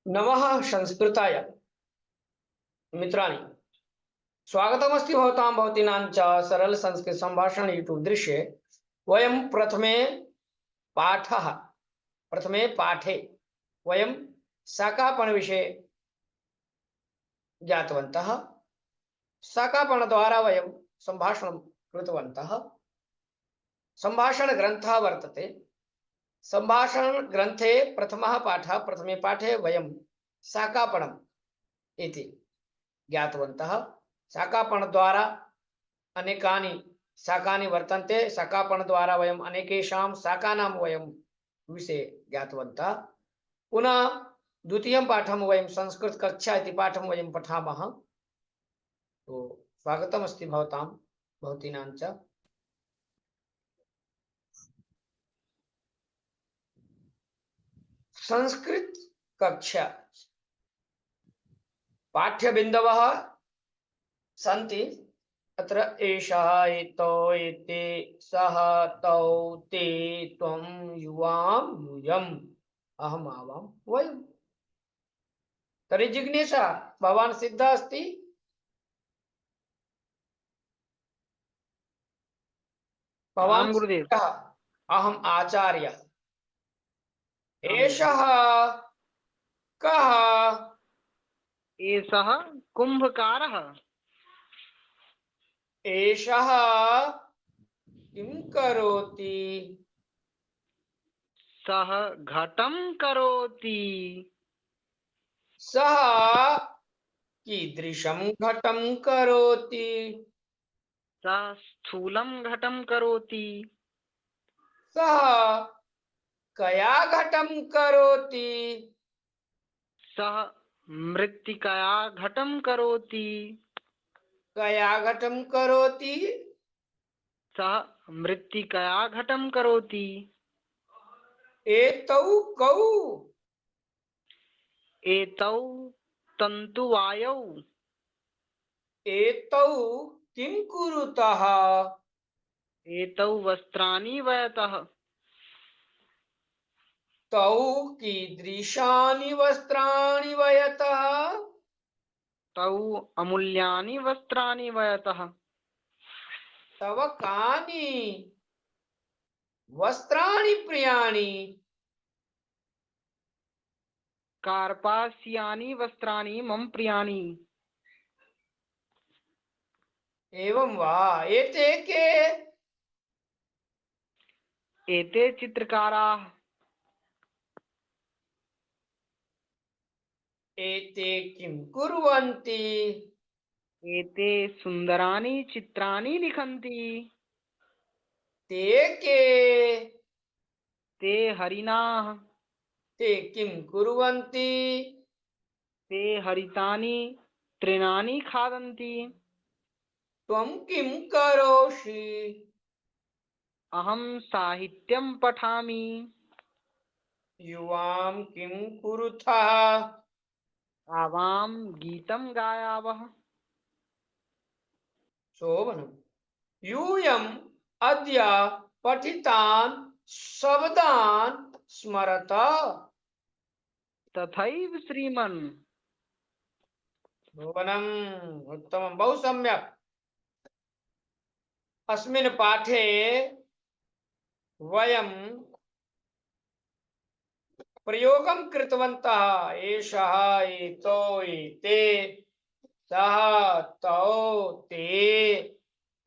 नमः संस्कृताय मित्राणि स्वागतमस्ति भवतां भवतीनां च सरल संस्कृत संभाषण यूट्यूब दृश्ये वयं प्रथमे पाठे वयं शाकापण विषये ज्ञातवन्तः। शाकापण द्वारा वयं संभाषणं कृतवन्तः। संभाषण ग्रन्थः वर्तते। संभाषण ग्रन्थे प्रथमः पाठः, प्रथमे पाठे वयं शाकापणम् इति ज्ञातवन्तः। शाकापण द्वारा अनेकानि शाकानि वर्तन्ते। शाकापण द्वारा वयम् अनेकेषां शाकानां वयं विषये ज्ञातवन्तः। पुनः द्वितीयं पाठं वयं संस्कृत कक्षा इति पाठं वयं पठामः। तो स्वागतमस्ति भवतां भवतीनां च। संस्कृत कक्षा पाठ्यबिन्दवः सन्ति। अत्र एषः एतौ एते सः तौ ते त्वं युवां यूयम् अहम् आवां वयम्। तर्हि जिज्ञासा भवान् सिद्धः अस्ति? भवान् आम गुरुदेव। सिद्धः? अहम् आचार्यः। आम एषः कः? एषः कुंभकारः। एषः किं करोति? सः घटं करोति। सः कीदृशं घटं करोति? सः स्थूलं घटं करोति। सः कया घटं करोति? सः मृत्तिकया घटं करोति। कया घटं करोति? सः मृत्तिकया घटं करोति। एतौ कौ? एतौ तन्तुवायौ। एतौ किं कुरुतः? एतौ वस्त्राणि वयतः। तौ कीदृशानि वस्त्राणि वयतः? तौ अमूल्यानि वस्त्राणि वयतः। तव कानि वस्त्राणि प्रियाणि? कार्पास्यानि वस्त्राणि मम प्रियाणि। एवं वा? एते के? एते चित्रकाराः। एते किं कुर्वन्ति? एते सुन्दराणि चित्राणि लिखन्ति। ते के? ते हरिणाः। ते किं कुर्वन्ति? ते हरितानि तृणानि खादन्ति। त्वं किं करोषि? अहं साहित्यं पठामि। युवां किं कुरुथः? आवां गीतं गायावः। शोभनम्। यूयम् अद्य पठितान् शब्दान् स्मरत? तथैव श्रीमन्। शोभनम्, उत्तमं, बहु सम्यक्। अस्मिन् पाठे वयं प्रयोगं कृतवन्तः। एषः एतौ एते सः तौ ते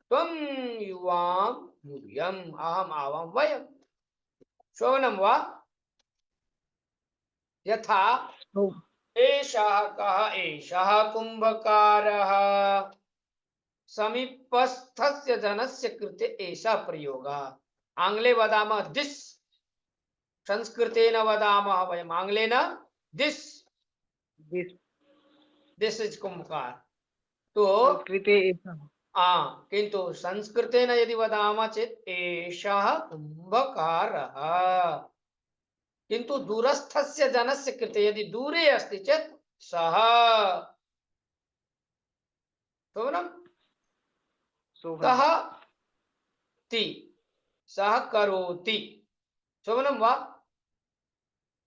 त्वं युवां यूयम् अहम् आवां वयम्। श्रवणं वा? यथा एषः कः? एषः कुम्भकारः। समीपस्थस्य जनस्य कृते एषः प्रयोगः। आङ्ग्ले वदामः दिस्, संस्कृतेन वदामः वयम् आङ्ग्लेन दिस्। दिस् इज कुम्भकार। तो संस्कृते एषः। किन्तु संस्कृतेन यदि वदामः चेत् एषः कुम्भकारः। किन्तु दूरस्थस्य जनस्य कृते यदि दूरे अस्ति चेत् सः। शोभनम्। सः ति, सः करोति। शोभनं वा?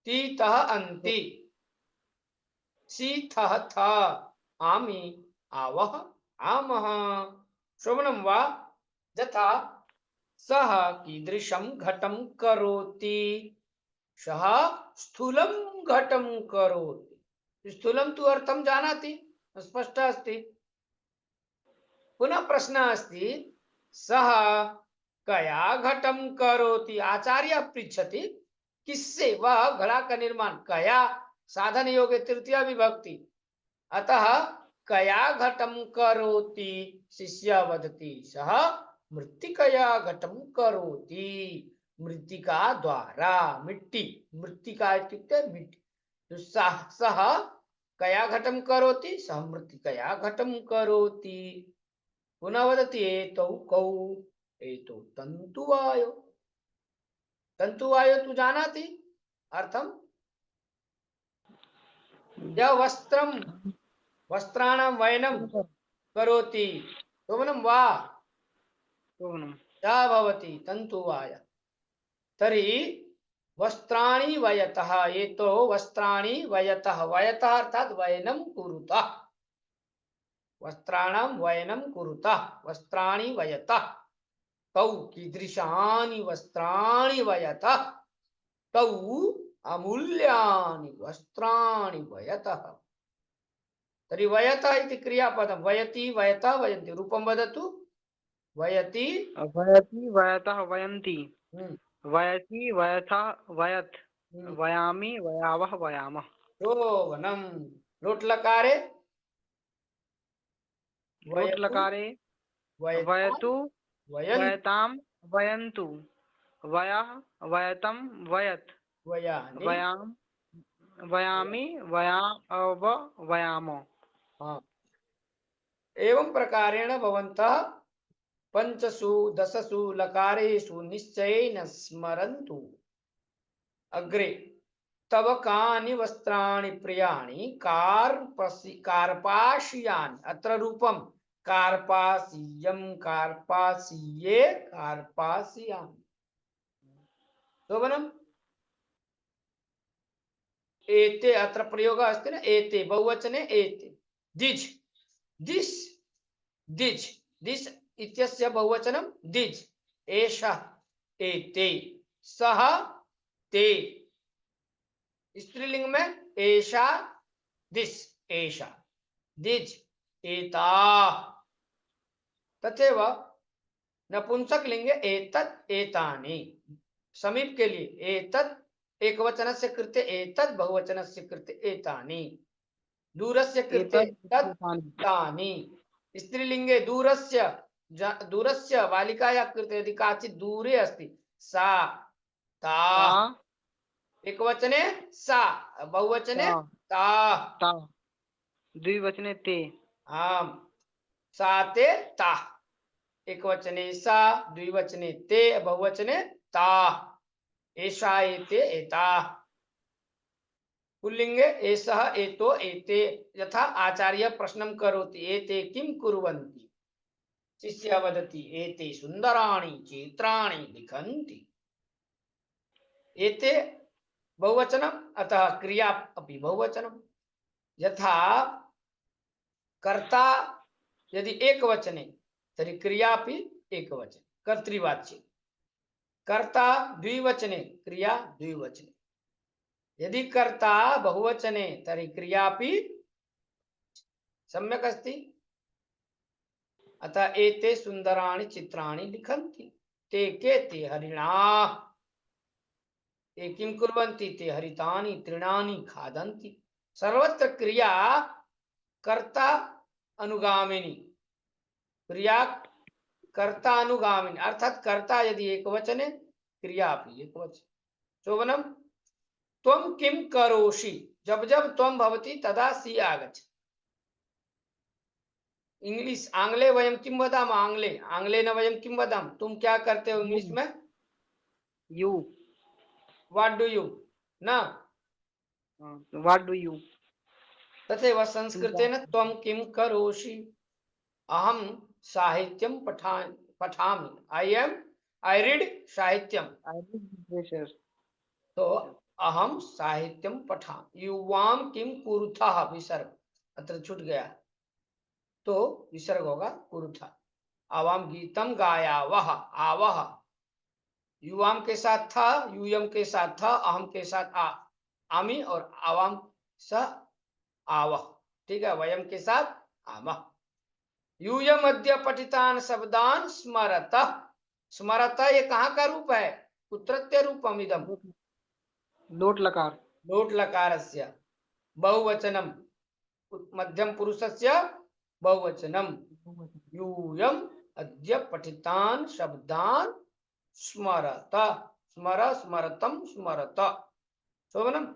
तीतः अन्ति। शीथः थ आमि आवः आमः श्रवणं वा यथा सः कीदृशं घटं करोति सः स्थूलं घटं करोति स्थूलं तु अर्थं जानाति स्पष्ट अस्ति पुनः प्रश्नः अस्ति सः कया घटं करोति आचार्य पृच्छति किससे वह घड़ा का निर्माण कया साधन योगे तृतीया विभक्ति अतः कया घटं करोति शिष्य वदति सः मृत्तिकया घटं करोति मृत्तिका द्वारा मिट्टी मृत्तिका इत्युक्ते मिट्टी तो सः कया घटं करोति सः मृत्तिकया घटं करोति पुनः वदति एतौ कौ एतौ तन्तुवायो तन्तुवायो तु जानाति अर्थं यः वस्त्रं वस्त्राणां वयनं करोति शोभनं वा शोभनम् यः भवति तन्तुवाय तर्हि वस्त्राणि वयतः एतो वस्त्राणि वयतः वयतः अर्थात् वयनं कुरुतः वस्त्राणां वयनं कुरुतः वस्त्राणि वयतः तौ कीदृशानि वस्त्राणि वयतः तौ अमूल्यानि वस्त्राणि वयतः तर्हि वयतः इति क्रियापदं वयति वयतः वयन्ति रूपं वदतु वयति वयति वयतः वयन्ति हम्म, वयति वयथः वयत् हम्म, वयामि वयावः वयामः शोभनं लोट् लकारे लोट् वयतु लकारे वयतां वयतु वयन् वयतां वयन्तु वयः वयतं वयत् वयानि वयां वयामि वयाव वयाम हाँ एवं प्रकारेण भवन्तः पंचसु दशसु लकारेषु निश्चयेन स्मरन्तु अग्रे तव कानि वस्त्राणि प्रियाणि कार्पाशीयानि अत्र रूपं कार्पासीयं कार्पासीये कार्पासीयानि शोभनम् एते अत्र प्रयोगः अस्ति न एते बहुवचने एते दिज् दिस् दिज् दिस् इत्यस्य बहुवचनं दिज् एषः एते सः ते स्त्रीलिंग में एषा दिस् एषा दिज् एताः तथैव नपुंसक लिंगे एतत् एतानि समीप के लिए एतत् एकवचनस्य कृते एतत् बहुवचनस्य कृते एतानि दूरस्य कृते तत् तानि स्त्रीलिंगे दूरस्य बालिकायाः कृते यदि काचित् दूरे अस्ति सा ताः एकवचने सा बहुवचने ताः द्विवचने ते आम् सा ते ताः एकवचने सा द्विवचने ते बहुवचने ताः एषा एते एताः पुल्लिंगे एषः एतो एते यथा आचार्य प्रश्नं करोति एते किं कुर्वन्ति शिष्यः वदति एते सुन्दराणि चित्राणि लिखन्ति एते बहुवचनम् अतः क्रिया अपि बहुवचनं यथा कर्ता यदि एकवचने तर्हि क्रिया अपि एकवचने कर्तृवाच्ये कर्ता द्विवचने क्रिया द्विवचने यदि कर्ता बहुवचने तर्हि क्रियापि सम्यक् अस्ति अतः एते सुन्दराणि चित्राणि लिखन्ति ते के ते हरिणाः ते किं कुर्वन्ति ते हरितानि तृणानि खादन्ति सर्वत्र क्रिया कर्ता अनुगामिनी क्रिया कर्ता अनुगामिनी अर्थात कर्ता यदि एकवचने क्रिया अपि एकवचने शोभनम् त्वं किं करोषि जब जब त्वं भवति तदा सी आगच्छति इंग्लिश आंग्ले वयं किं वदामः आंग्ले आंग्लेन वयं किं वदामः तुम क्या करते हो इंग्लिश में यू व्हाट डू यू न व्हाट डू यू तथैव संस्कृतेन त्वं किं करोषि अहं साहित्यं पठामि आई रीड साहित्यम तो अहम साहित्यम पठामि। युवाम किम कुरुथः विसर्ग, अत्र छूट गया तो विसर्ग होगा कुरुथा। आवाम गीतम गाया वह, आवह, युवाम के साथ था, यूयम के साथ था, अहम के साथ आमी और आवाम स आवह, ठीक है, वयम के साथ आमह। यूयम अद्य पठितान शब्दान स्मरत, स्मरत ये कहाँ का रूप है? कुत्रत्य रूपम इदम, लोट लकार। लोट लकारस्य बहुवचनम, मध्यम पुरुषस्य बहुवचनम। यूयम अद्य पठितान शब्दान स्मरत, स्मर स्मरतम स्मरत, शोभनम।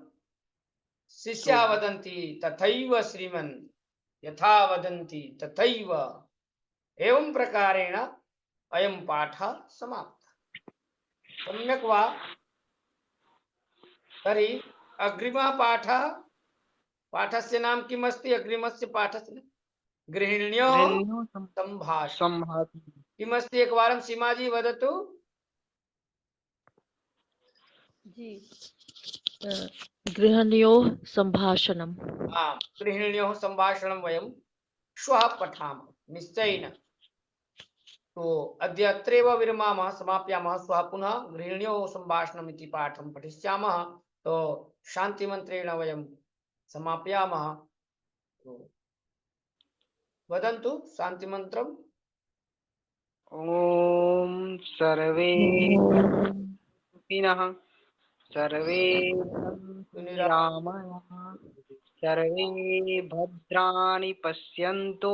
शिष्या शोभनम। वदन्ति तथैव श्रीमन्, यथा वदन्ति तथैव, एवं प्रकारेण अयं पाठः समाप्तः। सम्यक् वा? तर्हि अग्रिमः पाठः, पाठस्य नाम किम् अस्ति? अग्रिमस्य पाठस्य गृहिण्योः गृहिण्यो सम्भाषणम् संभाषणम्। किमस्ति? एकवारं सीमाजी वदतु। जी गृहिण्योः सम्भाषणम्। आम्, गृहिण्योः सम्भाषणं वयं श्वः पठामः निश्चयेन। तो अद्य अत्रैव विरमामः, समापयामः। श्वः पुनः गृहिण्योः सम्भाषणम् इति पाठं पठिष्यामः। तो शान्तिमन्त्रेण वयं समापयामः। तो वदन्तु शान्तिमन्त्रम्। ॐ सर्वे सुखिनः, सर्वे सन्तु निरामयाः, सर्वे भद्राणि पश्यन्तु,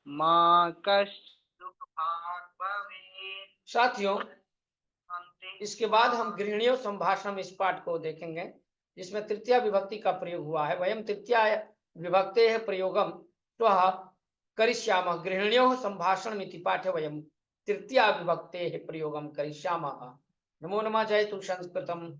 मा कश्चित् दुःखभाग् भवेत्। साथियों, इसके बाद हम गृहिणियों संभाषण इस पाठ को देखेंगे, जिसमें तृतीया विभक्ति का प्रयोग हुआ है। वयम तृतीया विभक्ते प्रयोगम स्वः करिष्यामः। गृहिण्योः संभाषणम् इति पाठे वयम तृतीया विभक्ते प्रयोगम करिष्यामः। नमो नमः। जयतु संस्कृतम्।